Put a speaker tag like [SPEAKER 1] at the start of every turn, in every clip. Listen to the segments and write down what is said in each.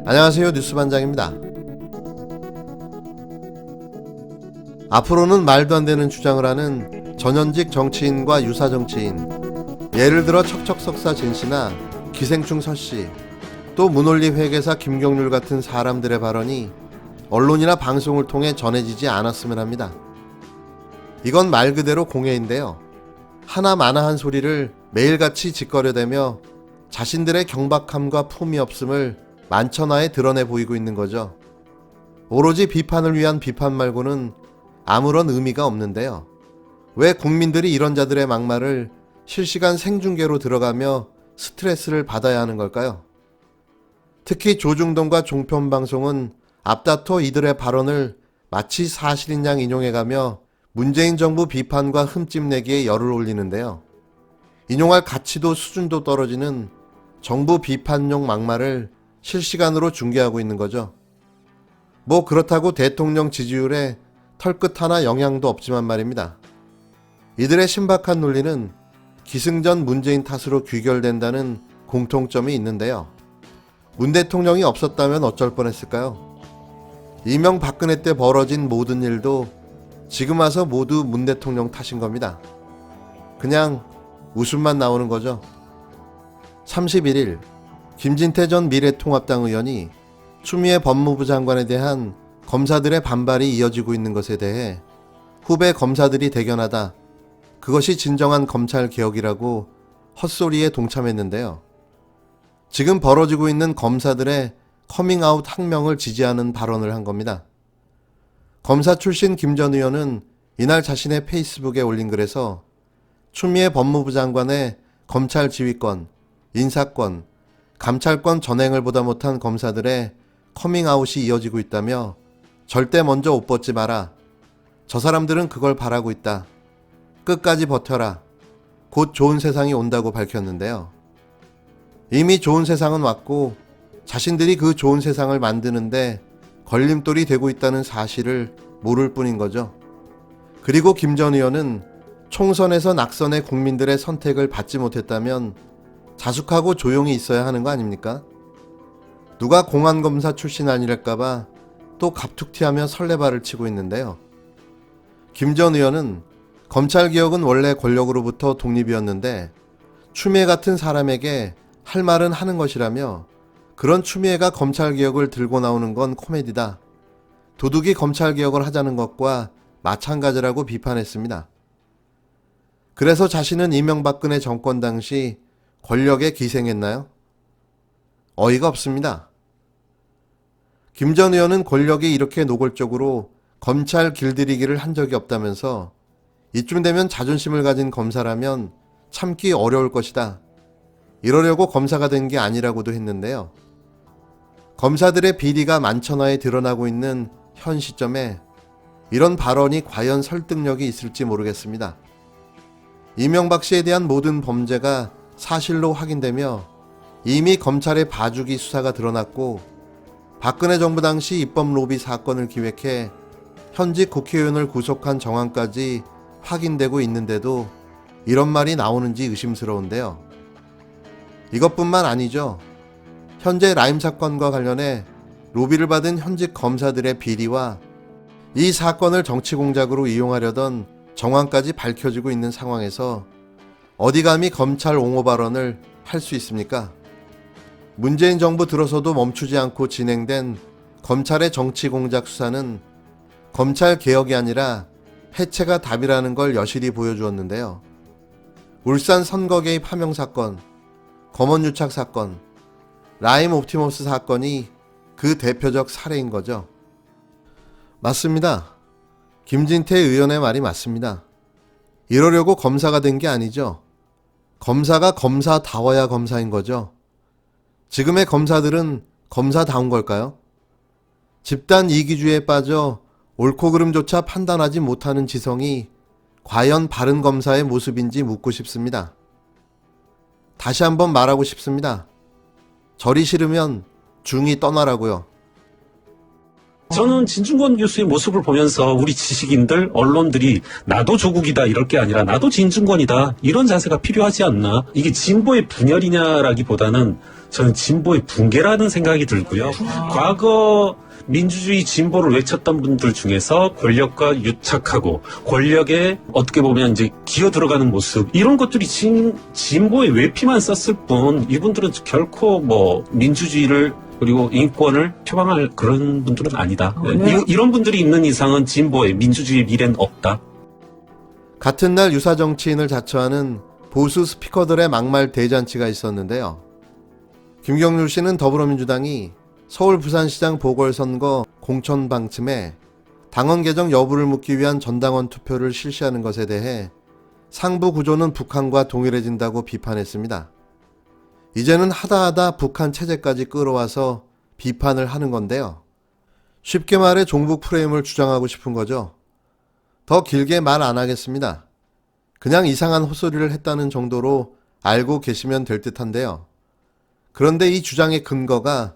[SPEAKER 1] 안녕하세요. 뉴스반장입니다. 앞으로는 말도 안 되는 주장을 하는 전현직 정치인과 유사 정치인, 예를 들어 척척석사 진씨나 기생충 서씨, 또 문홀리 회계사 김경률 같은 사람들의 발언이 언론이나 방송을 통해 전해지지 않았으면 합니다. 이건 말 그대로 공해인데요. 하나마나한 소리를 매일같이 짓거려대며 자신들의 경박함과 품위 없음을 만천하에 드러내 보이고 있는 거죠. 오로지 비판을 위한 비판 말고는 아무런 의미가 없는데요. 왜 국민들이 이런 자들의 막말을 실시간 생중계로 들어가며 스트레스를 받아야 하는 걸까요? 특히 조중동과 종편방송은 앞다퉈 이들의 발언을 마치 사실인 양 인용해가며 문재인 정부 비판과 흠집내기에 열을 올리는데요. 인용할 가치도 수준도 떨어지는 정부 비판용 막말을 실시간으로 중계하고 있는 거죠. 뭐 그렇다고 대통령 지지율에 털끝 하나 영향도 없지만 말입니다. 이들의 신박한 논리는 기승전 문재인 탓으로 귀결된다는 공통점이 있는데요. 문 대통령이 없었다면 어쩔 뻔했을까요? 이명박근혜 때 벌어진 모든 일도 지금 와서 모두 문 대통령 탓인 겁니다. 그냥 웃음만 나오는 거죠. 31일 김진태 전 미래통합당 의원이 추미애 법무부 장관에 대한 검사들의 반발이 이어지고 있는 것에 대해 후배 검사들이 대견하다, 그것이 진정한 검찰개혁이라고 헛소리에 동참했는데요. 지금 벌어지고 있는 검사들의 커밍아웃 항명을 지지하는 발언을 한 겁니다. 검사 출신 김 전 의원은 이날 자신의 페이스북에 올린 글에서 추미애 법무부 장관의 검찰 지휘권, 인사권, 감찰권 전행을 보다 못한 검사들의 커밍아웃이 이어지고 있다며 절대 먼저 옷 벗지 마라. 저 사람들은 그걸 바라고 있다. 끝까지 버텨라. 곧 좋은 세상이 온다고 밝혔는데요. 이미 좋은 세상은 왔고 자신들이 그 좋은 세상을 만드는데 걸림돌이 되고 있다는 사실을 모를 뿐인 거죠. 그리고 김 전 의원은 총선에서 낙선의 국민들의 선택을 받지 못했다면 자숙하고 조용히 있어야 하는 거 아닙니까? 누가 공안검사 출신 아니랄까봐 또 갑툭튀하며 설레발을 치고 있는데요. 김 전 의원은 검찰개혁은 원래 권력으로부터 독립이었는데 추미애 같은 사람에게 할 말은 하는 것이라며 그런 추미애가 검찰개혁을 들고 나오는 건 코미디다. 도둑이 검찰개혁을 하자는 것과 마찬가지라고 비판했습니다. 그래서 자신은 이명박근혜 정권 당시 권력에 기생했나요? 어이가 없습니다. 김 전 의원은 권력이 이렇게 노골적으로 검찰 길들이기를 한 적이 없다면서 이쯤 되면 자존심을 가진 검사라면 참기 어려울 것이다. 이러려고 검사가 된 게 아니라고도 했는데요. 검사들의 비리가 만천하에 드러나고 있는 현 시점에 이런 발언이 과연 설득력이 있을지 모르겠습니다. 이명박 씨에 대한 모든 범죄가 사실로 확인되며 이미 검찰의 봐주기 수사가 드러났고 박근혜 정부 당시 입법 로비 사건을 기획해 현직 국회의원을 구속한 정황까지 확인되고 있는데도 이런 말이 나오는지 의심스러운데요. 이것뿐만 아니죠. 현재 라임 사건과 관련해 로비를 받은 현직 검사들의 비리와 이 사건을 정치 공작으로 이용하려던 정황까지 밝혀지고 있는 상황에서 어디 감히 검찰 옹호 발언을 할 수 있습니까? 문재인 정부 들어서도 멈추지 않고 진행된 검찰의 정치 공작 수사는 검찰 개혁이 아니라 해체가 답이라는 걸 여실히 보여주었는데요. 울산 선거 개입 하명 사건, 검언 유착 사건, 라임 옵티머스 사건이 그 대표적 사례인 거죠. 맞습니다. 김진태 의원의 말이 맞습니다. 이러려고 검사가 된 게 아니죠. 검사가 검사다워야 검사인 거죠. 지금의 검사들은 검사다운 걸까요? 집단 이기주의에 빠져 옳고 그름조차 판단하지 못하는 지성이 과연 바른 검사의 모습인지 묻고 싶습니다. 다시 한번 말하고 싶습니다. 절이 싫으면 중이 떠나라고요.
[SPEAKER 2] 저는 진중권 교수의 모습을 보면서 우리 지식인들, 언론들이 나도 조국이다 이럴 게 아니라 나도 진중권이다 이런 자세가 필요하지 않나. 이게 진보의 분열이냐라기보다는 저는 진보의 붕괴라는 생각이 들고요. 과거 민주주의 진보를 외쳤던 분들 중에서 권력과 유착하고 권력에 어떻게 보면 이제 기어 들어가는 모습 이런 것들이 진보의 외피만 썼을 뿐 이분들은 결코 뭐 민주주의를 그리고 인권을 표방할 그런 분들은 아니다. 이런 분들이 있는 이상은 진보의 민주주의 미래는 없다.
[SPEAKER 1] 같은 날 유사 정치인을 자처하는 보수 스피커들의 막말 대잔치가 있었는데요. 김경률 씨는 더불어민주당이 서울 부산시장 보궐선거 공천 방침에 당원 개정 여부를 묻기 위한 전당원 투표를 실시하는 것에 대해 상부 구조는 북한과 동일해진다고 비판했습니다. 이제는 하다하다 북한 체제까지 끌어와서 비판을 하는 건데요. 쉽게 말해 종북 프레임을 주장하고 싶은 거죠. 더 길게 말 안 하겠습니다. 그냥 이상한 헛소리를 했다는 정도로 알고 계시면 될 듯한데요. 그런데 이 주장의 근거가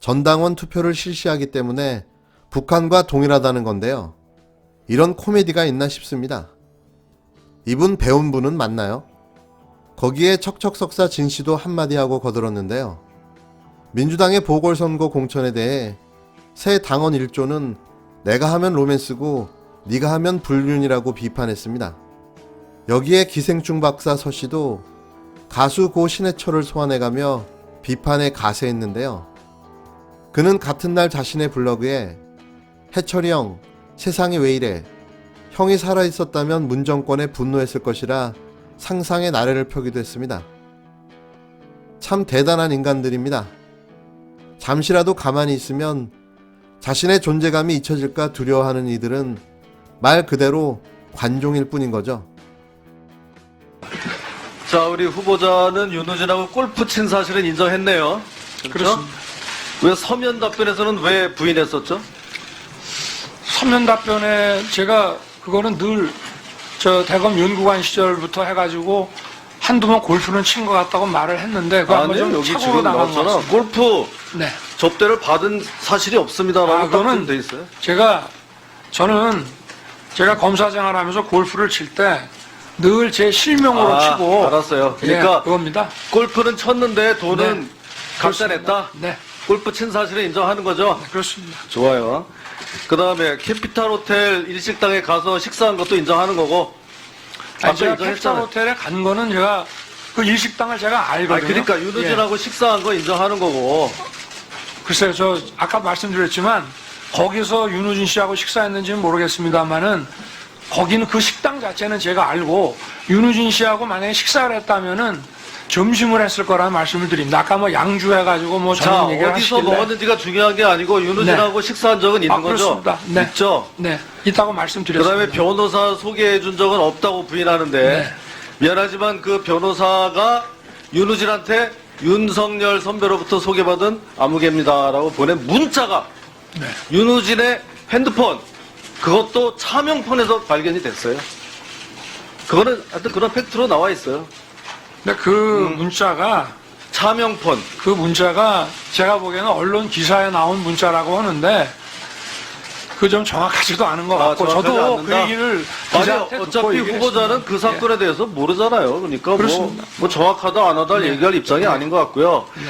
[SPEAKER 1] 전당원 투표를 실시하기 때문에 북한과 동일하다는 건데요. 이런 코미디가 있나 싶습니다. 이분 배운 분은 맞나요? 거기에 척척석사 진 씨도 한마디 하고 거들었는데요. 민주당의 보궐선거 공천에 대해 새 당원 1조는 내가 하면 로맨스고 네가 하면 불륜이라고 비판했습니다. 여기에 기생충 박사 서 씨도 가수 고 신해철을 소환해가며 비판에 가세했는데요. 그는 같은 날 자신의 블로그에 해철이 형, 세상이 왜 이래? 형이 살아있었다면 문정권에 분노했을 것이라 상상의 나래를 펴기도 했습니다. 참 대단한 인간들입니다. 잠시라도 가만히 있으면 자신의 존재감이 잊혀질까 두려워하는 이들은 말 그대로 관종일 뿐인 거죠.
[SPEAKER 3] 자, 우리 후보자는 윤호진하고 골프 친 사실은 인정했네요. 그렇죠? 왜 서면 답변에서는 왜 부인했었죠?
[SPEAKER 4] 서면 답변에 제가 그거는 늘 대검 연구관 시절부터 해가지고 한두 번 골프는 친 것 같다고 말을 했는데 그거
[SPEAKER 3] 아니요,
[SPEAKER 4] 좀
[SPEAKER 3] 여기
[SPEAKER 4] 착오로
[SPEAKER 3] 지금
[SPEAKER 4] 나간 것
[SPEAKER 3] 나왔잖아.
[SPEAKER 4] 같습니다.
[SPEAKER 3] 골프
[SPEAKER 4] 네,
[SPEAKER 3] 접대를 받은 사실이 없습니다라고
[SPEAKER 4] 그거는
[SPEAKER 3] 돼 있어요.
[SPEAKER 4] 저는 제가 검사 생활하면서 골프를 칠 때 늘 제 실명으로 치고
[SPEAKER 3] 알았어요.
[SPEAKER 4] 예,
[SPEAKER 3] 그러니까
[SPEAKER 4] 그겁니다.
[SPEAKER 3] 골프는 쳤는데 돈은
[SPEAKER 4] 네,
[SPEAKER 3] 각자 냈다.
[SPEAKER 4] 네,
[SPEAKER 3] 골프 친 사실을 인정하는 거죠.
[SPEAKER 4] 그렇습니다.
[SPEAKER 3] 좋아요. 그 다음에 캐피탈 호텔 일식당에 가서 식사한 것도 인정하는 거고.
[SPEAKER 4] 아니, 제가
[SPEAKER 3] 인정했잖아요.
[SPEAKER 4] 캐피탈 호텔에 간 거는 제가 그 일식당을 제가 알거든요.
[SPEAKER 3] 그러니까 윤호진하고 식사한 거 인정하는 거고.
[SPEAKER 4] 글쎄요, 저 아까 말씀드렸지만 거기서 윤호진 씨하고 식사했는지는 모르겠습니다만은 거기는 그 식당 자체는 제가 알고 윤호진 씨하고 만약에 식사를 했다면은 점심을 했을 거라는 말씀을 드립니다. 아까 뭐 양주해가지고 뭐
[SPEAKER 3] 자,
[SPEAKER 4] 저런 얘기를
[SPEAKER 3] 어디서
[SPEAKER 4] 하시길래
[SPEAKER 3] 먹었는지가 중요한 게 아니고 윤호진하고 식사한 적은 있는 거죠?
[SPEAKER 4] 그렇습니다. 네.
[SPEAKER 3] 있죠?
[SPEAKER 4] 네, 있다고
[SPEAKER 3] 그
[SPEAKER 4] 말씀드렸습니다.
[SPEAKER 3] 다음에 변호사 소개해 준 적은 없다고 부인하는데
[SPEAKER 4] 네.
[SPEAKER 3] 미안하지만 그 변호사가 윤호진한테 윤석열 선배로부터 소개받은 아무개입니다라고 보낸 문자가
[SPEAKER 4] 네.
[SPEAKER 3] 윤호진의 핸드폰 그것도 차명폰에서 발견이 됐어요. 그거는 하여튼 그런 팩트로 나와 있어요.
[SPEAKER 4] 근데 그 문자가
[SPEAKER 3] 차명폰.
[SPEAKER 4] 제가 보기에는 언론 기사에 나온 문자라고 하는데 그 좀 정확하지도 않은 것 같고
[SPEAKER 3] 정확하지
[SPEAKER 4] 저도
[SPEAKER 3] 않는다?
[SPEAKER 4] 그 얘기를
[SPEAKER 3] 아니
[SPEAKER 4] 기자한테 듣고
[SPEAKER 3] 어차피
[SPEAKER 4] 얘기했습니다.
[SPEAKER 3] 후보자는 그 사건에 대해서 모르잖아요. 그러니까
[SPEAKER 4] 그렇습니다.
[SPEAKER 3] 뭐 정확하다 안 하다
[SPEAKER 4] 네.
[SPEAKER 3] 얘기할 입장이 아닌 것 같고요.
[SPEAKER 4] 네.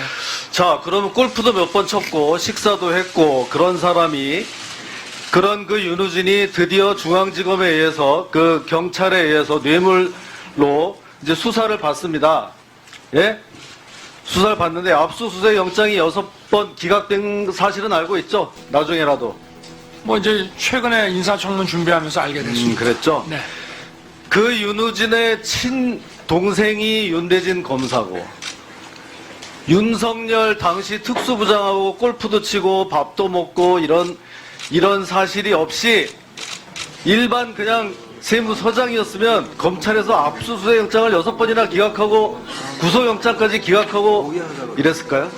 [SPEAKER 3] 자, 그러면 골프도 몇 번 쳤고 식사도 했고 그런 사람이 그런 그 윤우진이 드디어 중앙지검에 의해서 그 경찰에 의해서 뇌물로 이제 수사를 받습니다. 예? 수사를 받는데 압수수색 영장이 6번 기각된 사실은 알고 있죠? 나중에라도.
[SPEAKER 4] 뭐 이제 최근에 인사청문 준비하면서 알게 됐습니다.
[SPEAKER 3] 그랬죠?
[SPEAKER 4] 네.
[SPEAKER 3] 그 윤우진의 친동생이 윤대진 검사고 윤석열 당시 특수부장하고 골프도 치고 밥도 먹고 이런 사실이 없이 일반 그냥 세무서장이었으면 검찰에서 압수수색 영장을 6번이나 기각하고 구속영장까지 기각하고 이랬을까요?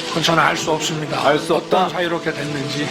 [SPEAKER 4] 그건 저는 알 수 없습니다.
[SPEAKER 3] 알수 없다?
[SPEAKER 4] 어떤 사이로 이렇게 됐는지.